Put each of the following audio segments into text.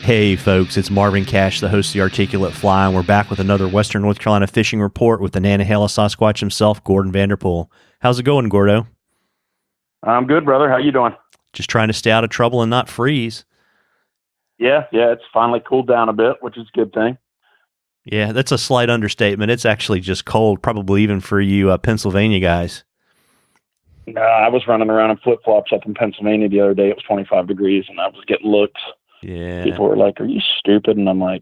Hey folks, it's Marvin Cash, the host of The Articulate Fly, and we're back with another Western North Carolina fishing report with the Nantahala Sasquatch himself, Gordon Vanderpool. How's it going, Gordo? I'm good, brother. How you doing? Just trying to stay out of trouble and not freeze. Yeah, it's finally cooled down a bit, which is a good thing. Yeah, that's a slight understatement. It's actually just cold, probably even for you Pennsylvania guys. I was running around in flip-flops up in Pennsylvania the other day. It was 25 degrees, and I was getting looks. Yeah. People were like, "Are you stupid?" And I'm like,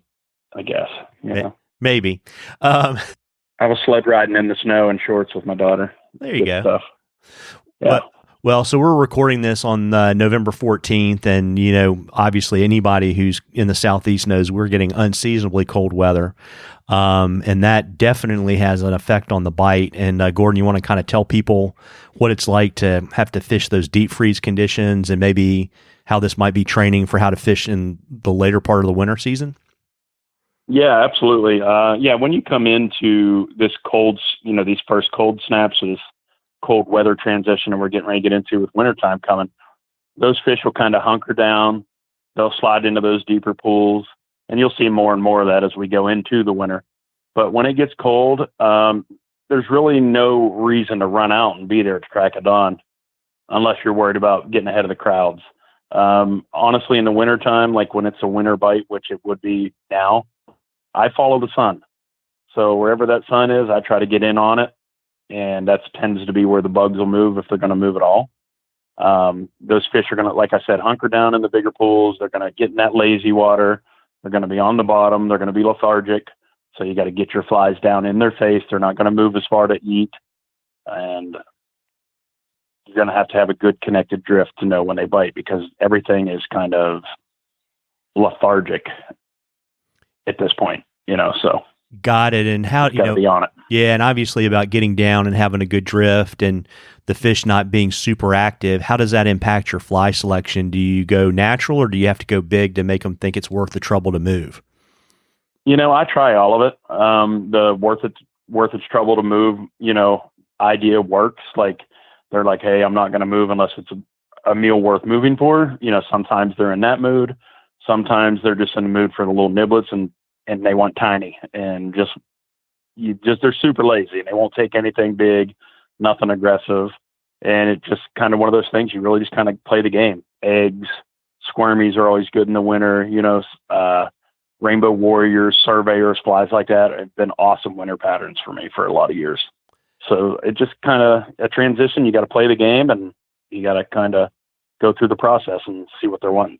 "I guess." You know? Maybe. I was sled riding in the snow in shorts with my daughter. There you go. Stuff. Yeah. Well, so we're recording this on November 14th, and, you know, obviously anybody who's in the Southeast knows we're getting unseasonably cold weather, and that definitely has an effect on the bite. And, Gordon, you want to kind of tell people what it's like to have to fish those deep freeze conditions and maybe how this might be training for how to fish in the later part of the winter season? Yeah, absolutely. When you come into this cold, these first cold snaps, or this cold weather transition, and we're getting ready to get into with wintertime coming, those fish will kind of hunker down. They'll slide into those deeper pools, and you'll see more and more of that as we go into the winter. But when it gets cold, there's really no reason to run out and be there at the crack of dawn unless you're worried about getting ahead of the crowds. Honestly, in the wintertime, like when it's a winter bite, which it would be now, I follow the sun. So wherever that sun is, I try to get in on it. And that tends to be where the bugs will move if they're going to move at all. Those fish are going to, like I said, hunker down in the bigger pools. They're going to get in that lazy water. They're going to be on the bottom. They're going to be lethargic. So you got to get your flies down in their face. They're not going to move as far to eat. And you're going to have a good connected drift to know when they bite, because everything is kind of lethargic at this point, so. Got it. And how, you know, be on it. Yeah. And obviously about getting down and having a good drift and the fish not being super active, how does that impact your fly selection? Do you go natural, or do you have to go big to make them think it's worth the trouble to move? I try all of it. The worth its trouble to move, idea works. Like, they're like, "Hey, I'm not going to move unless it's a meal worth moving for." Sometimes they're in that mood. Sometimes they're just in the mood for the little niblets, and they want tiny, and they're super lazy, and they won't take anything big, nothing aggressive. And it's just kind of one of those things. You really just kind of play the game. Eggs, squirmies are always good in the winter, rainbow warriors, surveyors, flies like that have been awesome winter patterns for me for a lot of years. So it just kind of a transition. You got to play the game, and you got to kind of go through the process and see what they're wanting.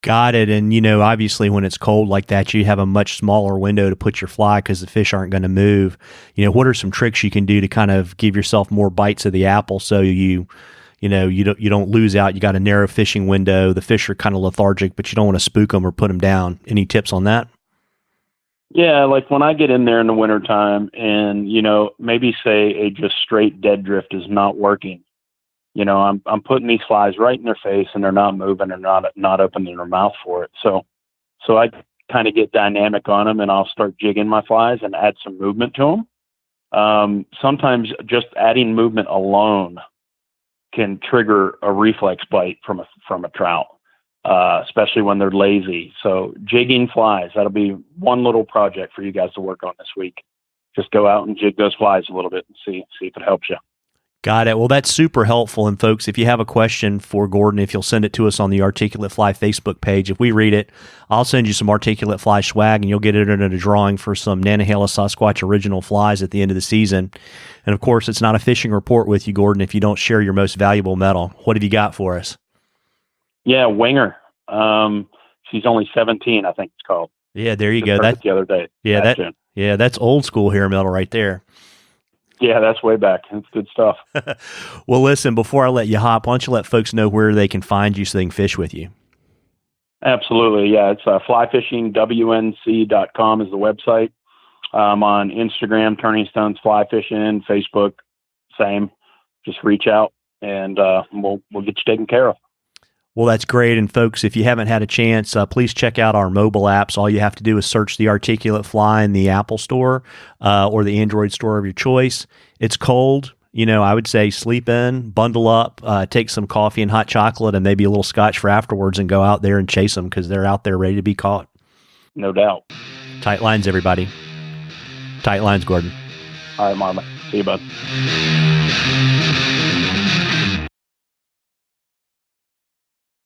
Got it. And, obviously when it's cold like that, you have a much smaller window to put your fly because the fish aren't going to move. What are some tricks you can do to kind of give yourself more bites of the apple so you don't lose out? You got a narrow fishing window. The fish are kind of lethargic, but you don't want to spook them or put them down. Any tips on that? Yeah, like when I get in there in the wintertime and, maybe say a just straight dead drift is not working. I'm putting these flies right in their face, and they're not moving. They're not opening their mouth for it. So I kind of get dynamic on them, and I'll start jigging my flies and add some movement to them. Sometimes just adding movement alone can trigger a reflex bite from a trout, especially when they're lazy. So jigging flies, that'll be one little project for you guys to work on this week. Just go out and jig those flies a little bit and see if it helps you. Got it. Well, that's super helpful. And folks, if you have a question for Gordon, if you'll send it to us on the Articulate Fly Facebook page, if we read it, I'll send you some Articulate Fly swag, and you'll get it in a drawing for some Nantahala Sasquatch original flies at the end of the season. And of course, it's not a fishing report with you, Gordon, if you don't share your most valuable medal. What have you got for us? Yeah, Winger. She's only 17, I think it's called. Yeah, there you go. That's the other day. Yeah, that's old school hair medal right there. Yeah, that's way back. That's good stuff. Well, listen, before I let you hop, why don't you let folks know where they can find you so they can fish with you? Absolutely. Yeah, it's flyfishingwnc.com is the website. On Instagram, Turning Stones Fly Fishing, Facebook, same. Just reach out, and we'll get you taken care of. Well, that's great. And folks, if you haven't had a chance, please check out our mobile apps. All you have to do is search the Articulate Fly in the Apple Store or the Android store of your choice. It's cold. I would say sleep in, bundle up, take some coffee and hot chocolate and maybe a little scotch for afterwards and go out there and chase them because they're out there ready to be caught. No doubt. Tight lines, everybody. Tight lines, Gordon. All right, Marvin. See you, bud.